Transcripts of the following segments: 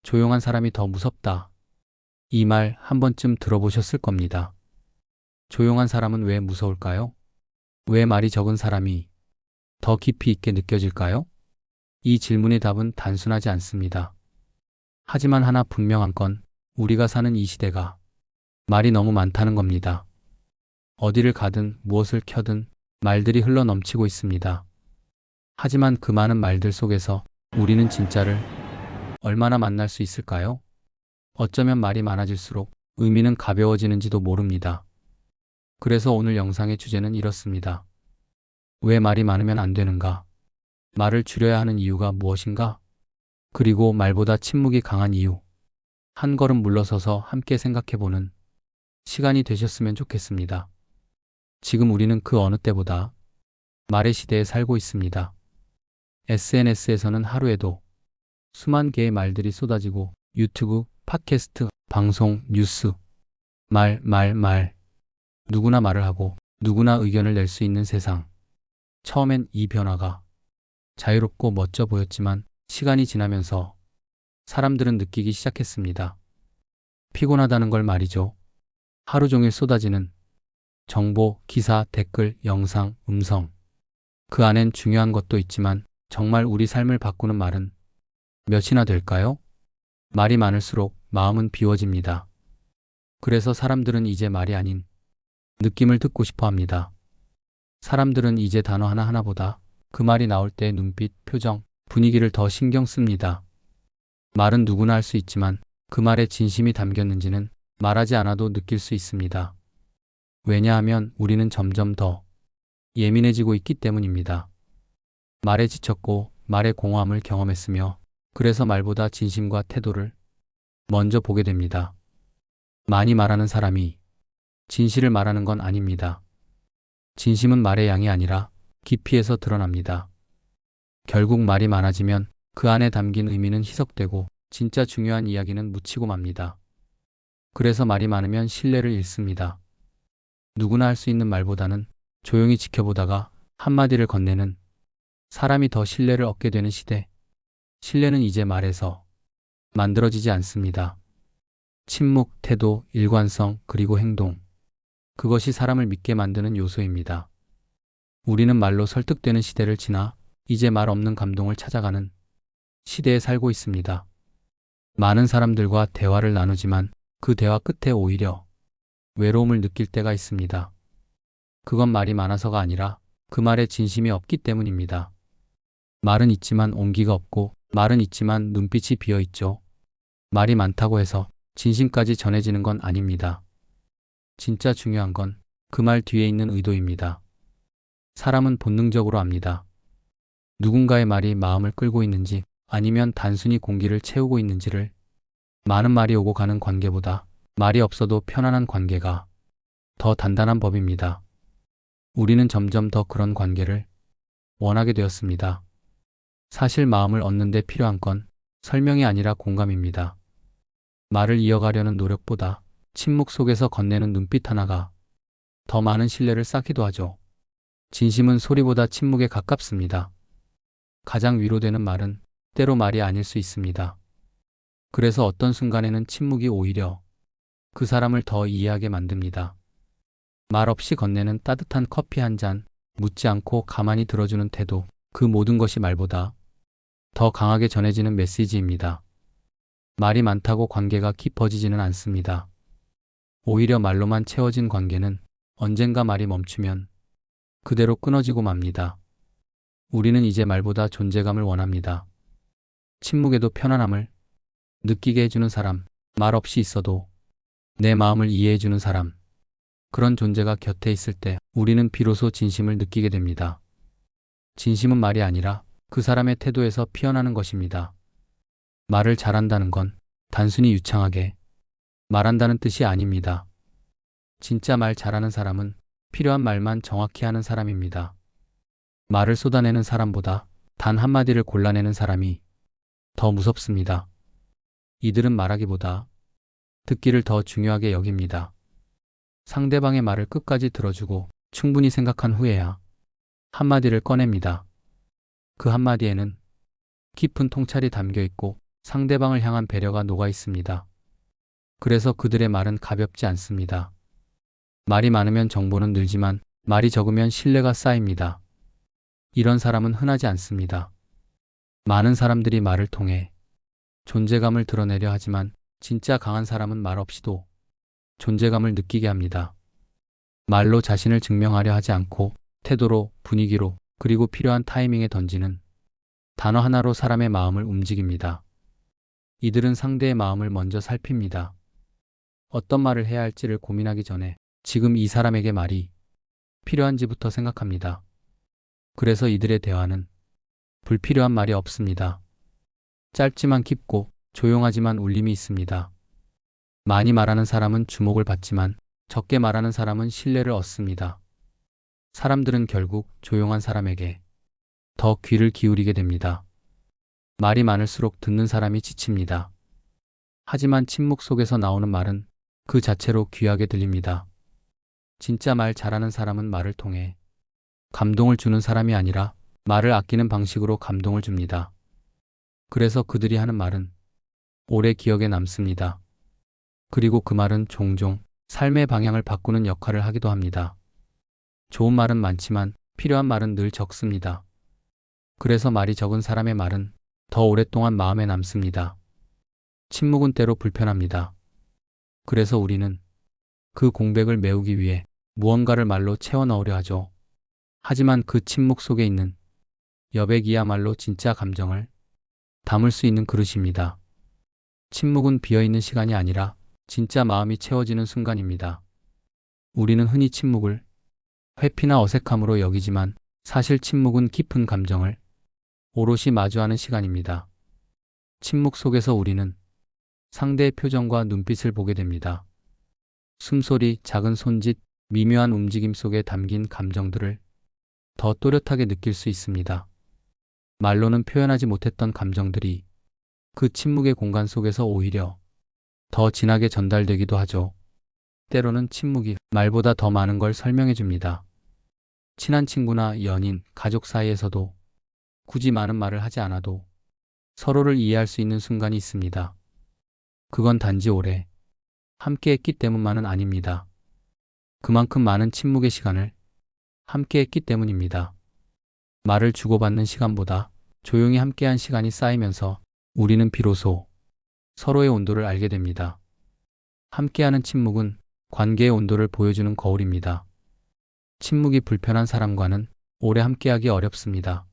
조용한 사람이 더 무섭다. 이 말 한 번쯤 들어보셨을 겁니다. 조용한 사람은 왜 무서울까요? 왜 말이 적은 사람이 더 깊이 있게 느껴질까요? 이 질문의 답은 단순하지 않습니다. 하지만 하나 분명한 건 우리가 사는 이 시대가 말이 너무 많다는 겁니다. 어디를 가든 무엇을 켜든 말들이 흘러 넘치고 있습니다. 하지만 그 많은 말들 속에서 우리는 진짜를 얼마나 만날 수 있을까요? 어쩌면 말이 많아질수록 의미는 가벼워지는지도 모릅니다. 그래서 오늘 영상의 주제는 이렇습니다. 왜 말이 많으면 안 되는가? 말을 줄여야 하는 이유가 무엇인가? 그리고 말보다 침묵이 강한 이유. 한 걸음 물러서서 함께 생각해보는 시간이 되셨으면 좋겠습니다. 지금 우리는 그 어느 때보다 말의 시대에 살고 있습니다. SNS에서는 하루에도 수만 개의 말들이 쏟아지고 유튜브, 팟캐스트, 방송, 뉴스, 말. 누구나 말을 하고 누구나 의견을 낼 수 있는 세상. 처음엔 이 변화가 자유롭고 멋져 보였지만 시간이 지나면서 사람들은 느끼기 시작했습니다. 피곤하다는 걸 말이죠. 하루 종일 쏟아지는 정보, 기사, 댓글, 영상, 음성. 그 안엔 중요한 것도 있지만 정말 우리 삶을 바꾸는 말은 몇이나 될까요? 말이 많을수록 마음은 비워집니다. 그래서 사람들은 이제 말이 아닌 느낌을 듣고 싶어 합니다. 사람들은 이제 단어 하나하나보다 그 말이 나올 때의 눈빛, 표정, 분위기를 더 신경 씁니다. 말은 누구나 할 수 있지만 그 말에 진심이 담겼는지는 말하지 않아도 느낄 수 있습니다. 왜냐하면 우리는 점점 더 예민해지고 있기 때문입니다. 말에 지쳤고 말의 공허함을 경험했으며 그래서 말보다 진심과 태도를 먼저 보게 됩니다. 많이 말하는 사람이 진실을 말하는 건 아닙니다. 진심은 말의 양이 아니라 깊이에서 드러납니다. 결국 말이 많아지면 그 안에 담긴 의미는 희석되고 진짜 중요한 이야기는 묻히고 맙니다. 그래서 말이 많으면 신뢰를 잃습니다. 누구나 할 수 있는 말보다는 조용히 지켜보다가 한마디를 건네는 사람이 더 신뢰를 얻게 되는 시대. 신뢰는 이제 말에서 만들어지지 않습니다. 침묵, 태도, 일관성, 그리고 행동. 그것이 사람을 믿게 만드는 요소입니다. 우리는 말로 설득되는 시대를 지나 이제 말 없는 감동을 찾아가는 시대에 살고 있습니다. 많은 사람들과 대화를 나누지만 그 대화 끝에 오히려 외로움을 느낄 때가 있습니다. 그건 말이 많아서가 아니라 그 말에 진심이 없기 때문입니다. 말은 있지만 온기가 없고 말은 있지만 눈빛이 비어 있죠. 말이 많다고 해서 진심까지 전해지는 건 아닙니다. 진짜 중요한 건 그 말 뒤에 있는 의도입니다. 사람은 본능적으로 압니다. 누군가의 말이 마음을 끌고 있는지 아니면 단순히 공기를 채우고 있는지를. 많은 말이 오고 가는 관계보다 말이 없어도 편안한 관계가 더 단단한 법입니다. 우리는 점점 더 그런 관계를 원하게 되었습니다. 사실 마음을 얻는 데 필요한 건 설명이 아니라 공감입니다. 말을 이어가려는 노력보다 침묵 속에서 건네는 눈빛 하나가 더 많은 신뢰를 쌓기도 하죠. 진심은 소리보다 침묵에 가깝습니다. 가장 위로되는 말은 때로 말이 아닐 수 있습니다. 그래서 어떤 순간에는 침묵이 오히려 그 사람을 더 이해하게 만듭니다. 말 없이 건네는 따뜻한 커피 한 잔, 묻지 않고 가만히 들어주는 태도, 그 모든 것이 말보다 더 강하게 전해지는 메시지입니다. 말이 많다고 관계가 깊어지지는 않습니다. 오히려 말로만 채워진 관계는 언젠가 말이 멈추면 그대로 끊어지고 맙니다. 우리는 이제 말보다 존재감을 원합니다. 침묵에도 편안함을 느끼게 해주는 사람, 말 없이 있어도 내 마음을 이해해주는 사람. 그런 존재가 곁에 있을 때 우리는 비로소 진심을 느끼게 됩니다. 진심은 말이 아니라 그 사람의 태도에서 피어나는 것입니다. 말을 잘한다는 건 단순히 유창하게 말한다는 뜻이 아닙니다. 진짜 말 잘하는 사람은 필요한 말만 정확히 하는 사람입니다. 말을 쏟아내는 사람보다 단 한마디를 골라내는 사람이 더 무섭습니다. 이들은 말하기보다 듣기를 더 중요하게 여깁니다. 상대방의 말을 끝까지 들어주고 충분히 생각한 후에야 한마디를 꺼냅니다. 그 한마디에는 깊은 통찰이 담겨 있고 상대방을 향한 배려가 녹아 있습니다. 그래서 그들의 말은 가볍지 않습니다. 말이 많으면 정보는 늘지만 말이 적으면 신뢰가 쌓입니다. 이런 사람은 흔하지 않습니다. 많은 사람들이 말을 통해 존재감을 드러내려 하지만 진짜 강한 사람은 말 없이도 존재감을 느끼게 합니다. 말로 자신을 증명하려 하지 않고 태도로, 분위기로, 그리고 필요한 타이밍에 던지는 단어 하나로 사람의 마음을 움직입니다. 이들은 상대의 마음을 먼저 살핍니다. 어떤 말을 해야 할지를 고민하기 전에 지금 이 사람에게 말이 필요한지부터 생각합니다. 그래서 이들의 대화는 불필요한 말이 없습니다. 짧지만 깊고 조용하지만 울림이 있습니다. 많이 말하는 사람은 주목을 받지만 적게 말하는 사람은 신뢰를 얻습니다. 사람들은 결국 조용한 사람에게 더 귀를 기울이게 됩니다. 말이 많을수록 듣는 사람이 지칩니다. 하지만 침묵 속에서 나오는 말은 그 자체로 귀하게 들립니다. 진짜 말 잘하는 사람은 말을 통해 감동을 주는 사람이 아니라 말을 아끼는 방식으로 감동을 줍니다. 그래서 그들이 하는 말은 오래 기억에 남습니다. 그리고 그 말은 종종 삶의 방향을 바꾸는 역할을 하기도 합니다. 좋은 말은 많지만 필요한 말은 늘 적습니다. 그래서 말이 적은 사람의 말은 더 오랫동안 마음에 남습니다. 침묵은 때로 불편합니다. 그래서 우리는 그 공백을 메우기 위해 무언가를 말로 채워 넣으려 하죠. 하지만 그 침묵 속에 있는 여백이야말로 진짜 감정을 담을 수 있는 그릇입니다. 침묵은 비어있는 시간이 아니라 진짜 마음이 채워지는 순간입니다. 우리는 흔히 침묵을 회피나 어색함으로 여기지만 사실 침묵은 깊은 감정을 오롯이 마주하는 시간입니다. 침묵 속에서 우리는 상대의 표정과 눈빛을 보게 됩니다. 숨소리, 작은 손짓, 미묘한 움직임 속에 담긴 감정들을 더 또렷하게 느낄 수 있습니다. 말로는 표현하지 못했던 감정들이 그 침묵의 공간 속에서 오히려 더 진하게 전달되기도 하죠. 때로는 침묵이 말보다 더 많은 걸 설명해 줍니다. 친한 친구나 연인, 가족 사이에서도 굳이 많은 말을 하지 않아도 서로를 이해할 수 있는 순간이 있습니다. 그건 단지 오래 함께 했기 때문만은 아닙니다. 그만큼 많은 침묵의 시간을 함께 했기 때문입니다. 말을 주고받는 시간보다 조용히 함께한 시간이 쌓이면서 우리는 비로소 서로의 온도를 알게 됩니다. 함께하는 침묵은 관계의 온도를 보여주는 거울입니다. 침묵이 불편한 사람과는 오래 함께하기 어렵습니다.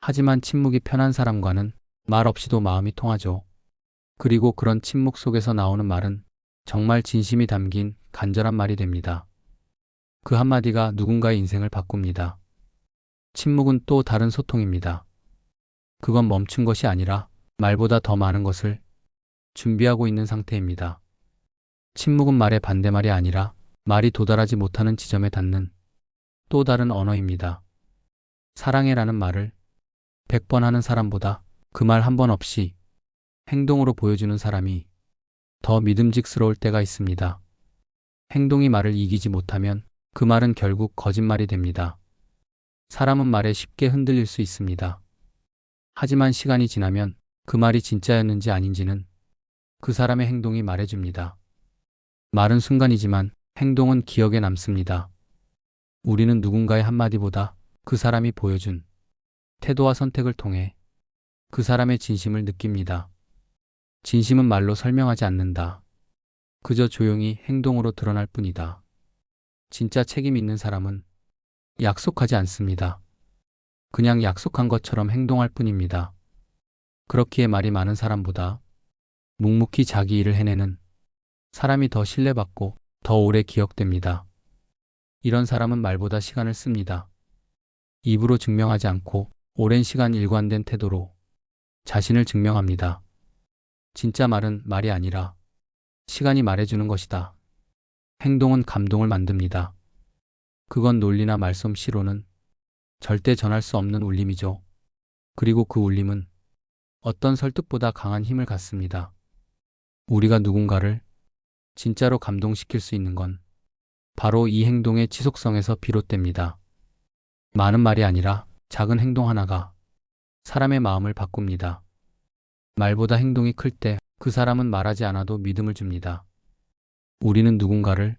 하지만 침묵이 편한 사람과는 말 없이도 마음이 통하죠. 그리고 그런 침묵 속에서 나오는 말은 정말 진심이 담긴 간절한 말이 됩니다. 그 한마디가 누군가의 인생을 바꿉니다. 침묵은 또 다른 소통입니다. 그건 멈춘 것이 아니라 말보다 더 많은 것을 준비하고 있는 상태입니다. 침묵은 말의 반대말이 아니라 말이 도달하지 못하는 지점에 닿는 또 다른 언어입니다. 사랑해라는 말을 100번 하는 사람보다 그 말 한 번 없이 행동으로 보여주는 사람이 더 믿음직스러울 때가 있습니다. 행동이 말을 이기지 못하면 그 말은 결국 거짓말이 됩니다. 사람은 말에 쉽게 흔들릴 수 있습니다. 하지만 시간이 지나면 그 말이 진짜였는지 아닌지는 그 사람의 행동이 말해줍니다. 말은 순간이지만 행동은 기억에 남습니다. 우리는 누군가의 한마디보다 그 사람이 보여준 태도와 선택을 통해 그 사람의 진심을 느낍니다. 진심은 말로 설명하지 않는다. 그저 조용히 행동으로 드러날 뿐이다. 진짜 책임 있는 사람은 약속하지 않습니다. 그냥 약속한 것처럼 행동할 뿐입니다. 그렇기에 말이 많은 사람보다 묵묵히 자기 일을 해내는 사람이 더 신뢰받고 더 오래 기억됩니다. 이런 사람은 말보다 시간을 씁니다. 입으로 증명하지 않고 오랜 시간 일관된 태도로 자신을 증명합니다. 진짜 말은 말이 아니라 시간이 말해주는 것이다. 행동은 감동을 만듭니다. 그건 논리나 말솜씨로는 절대 전할 수 없는 울림이죠. 그리고 그 울림은 어떤 설득보다 강한 힘을 갖습니다. 우리가 누군가를 진짜로 감동시킬 수 있는 건 바로 이 행동의 지속성에서 비롯됩니다. 많은 말이 아니라 작은 행동 하나가 사람의 마음을 바꿉니다. 말보다 행동이 클 때 그 사람은 말하지 않아도 믿음을 줍니다. 우리는 누군가를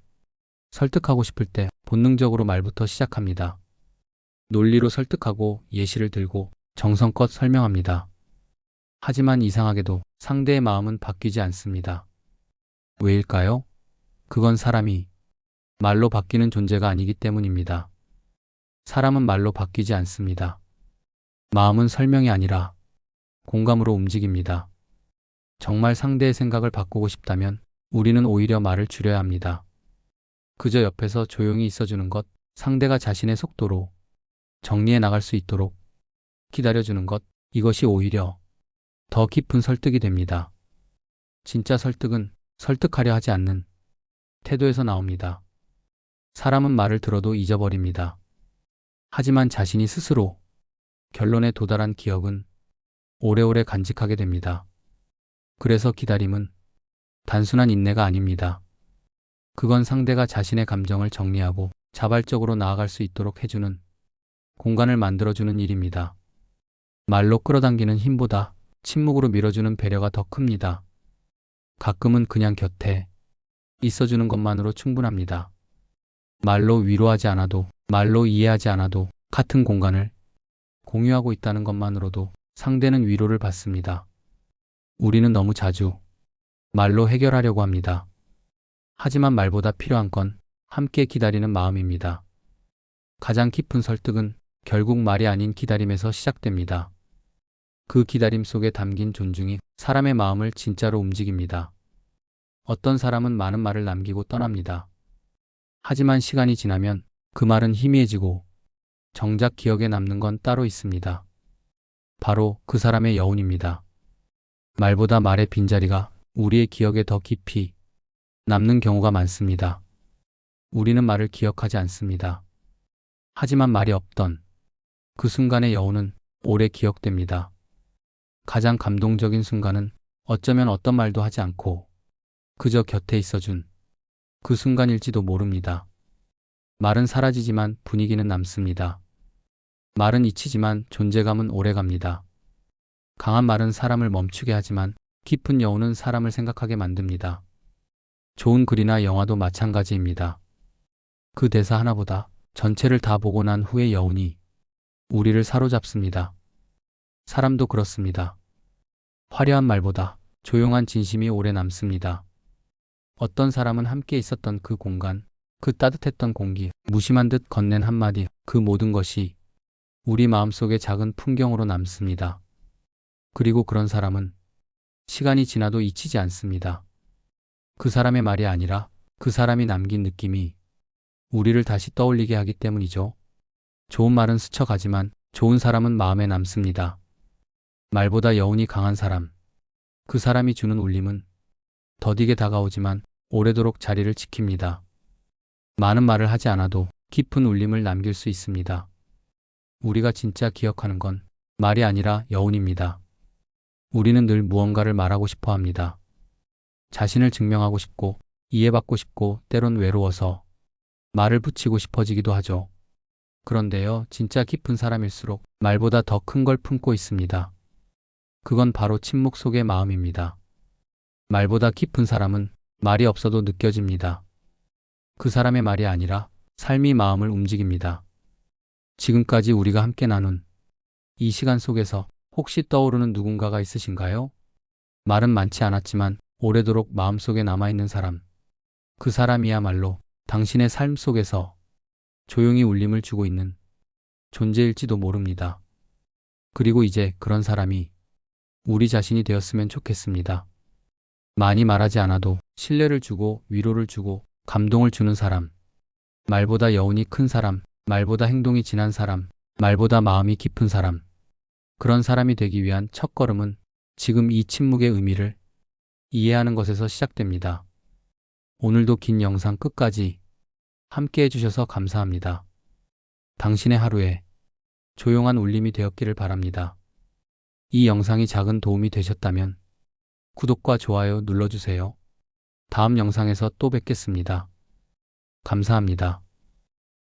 설득하고 싶을 때 본능적으로 말부터 시작합니다. 논리로 설득하고 예시를 들고 정성껏 설명합니다. 하지만 이상하게도 상대의 마음은 바뀌지 않습니다. 왜일까요? 그건 사람이 말로 바뀌는 존재가 아니기 때문입니다. 사람은 말로 바뀌지 않습니다. 마음은 설명이 아니라 공감으로 움직입니다. 정말 상대의 생각을 바꾸고 싶다면 우리는 오히려 말을 줄여야 합니다. 그저 옆에서 조용히 있어주는 것, 상대가 자신의 속도로 정리해 나갈 수 있도록 기다려주는 것, 이것이 오히려 더 깊은 설득이 됩니다. 진짜 설득은 설득하려 하지 않는 태도에서 나옵니다. 사람은 말을 들어도 잊어버립니다. 하지만 자신이 스스로 결론에 도달한 기억은 오래오래 간직하게 됩니다. 그래서 기다림은 단순한 인내가 아닙니다. 그건 상대가 자신의 감정을 정리하고 자발적으로 나아갈 수 있도록 해주는 공간을 만들어주는 일입니다. 말로 끌어당기는 힘보다 침묵으로 밀어주는 배려가 더 큽니다. 가끔은 그냥 곁에 있어주는 것만으로 충분합니다. 말로 위로하지 않아도, 말로 이해하지 않아도 같은 공간을 공유하고 있다는 것만으로도 상대는 위로를 받습니다. 우리는 너무 자주 말로 해결하려고 합니다. 하지만 말보다 필요한 건 함께 기다리는 마음입니다. 가장 깊은 설득은 결국 말이 아닌 기다림에서 시작됩니다. 그 기다림 속에 담긴 존중이 사람의 마음을 진짜로 움직입니다. 어떤 사람은 많은 말을 남기고 떠납니다. 하지만 시간이 지나면 그 말은 희미해지고 정작 기억에 남는 건 따로 있습니다. 바로 그 사람의 여운입니다. 말보다 말의 빈자리가 우리의 기억에 더 깊이 남는 경우가 많습니다. 우리는 말을 기억하지 않습니다. 하지만 말이 없던 그 순간의 여운은 오래 기억됩니다. 가장 감동적인 순간은 어쩌면 어떤 말도 하지 않고 그저 곁에 있어준 그 순간일지도 모릅니다. 말은 사라지지만 분위기는 남습니다. 말은 잊히지만 존재감은 오래갑니다. 강한 말은 사람을 멈추게 하지만 깊은 여운은 사람을 생각하게 만듭니다. 좋은 글이나 영화도 마찬가지입니다. 그 대사 하나보다 전체를 다 보고 난 후의 여운이 우리를 사로잡습니다. 사람도 그렇습니다. 화려한 말보다 조용한 진심이 오래 남습니다. 어떤 사람은 함께 있었던 그 공간, 그 따뜻했던 공기, 무심한 듯 건넨 한마디, 그 모든 것이 우리 마음속의 작은 풍경으로 남습니다. 그리고 그런 사람은 시간이 지나도 잊히지 않습니다. 그 사람의 말이 아니라 그 사람이 남긴 느낌이 우리를 다시 떠올리게 하기 때문이죠. 좋은 말은 스쳐가지만 좋은 사람은 마음에 남습니다. 말보다 여운이 강한 사람, 그 사람이 주는 울림은 더디게 다가오지만 오래도록 자리를 지킵니다. 많은 말을 하지 않아도 깊은 울림을 남길 수 있습니다. 우리가 진짜 기억하는 건 말이 아니라 여운입니다. 우리는 늘 무언가를 말하고 싶어 합니다. 자신을 증명하고 싶고 이해받고 싶고 때론 외로워서 말을 붙이고 싶어지기도 하죠. 그런데요, 진짜 깊은 사람일수록 말보다 더 큰 걸 품고 있습니다. 그건 바로 침묵 속의 마음입니다. 말보다 깊은 사람은 말이 없어도 느껴집니다. 그 사람의 말이 아니라 삶이 마음을 움직입니다. 지금까지 우리가 함께 나눈 이 시간 속에서 혹시 떠오르는 누군가가 있으신가요? 말은 많지 않았지만 오래도록 마음속에 남아있는 사람. 그 사람이야말로 당신의 삶 속에서 조용히 울림을 주고 있는 존재일지도 모릅니다. 그리고 이제 그런 사람이 우리 자신이 되었으면 좋겠습니다. 많이 말하지 않아도 신뢰를 주고 위로를 주고 감동을 주는 사람. 말보다 여운이 큰 사람, 말보다 행동이 진한 사람, 말보다 마음이 깊은 사람. 그런 사람이 되기 위한 첫걸음은 지금 이 침묵의 의미를 이해하는 것에서 시작됩니다. 오늘도 긴 영상 끝까지 함께 해주셔서 감사합니다. 당신의 하루에 조용한 울림이 되었기를 바랍니다. 이 영상이 작은 도움이 되셨다면 구독과 좋아요 눌러주세요. 다음 영상에서 또 뵙겠습니다. 감사합니다.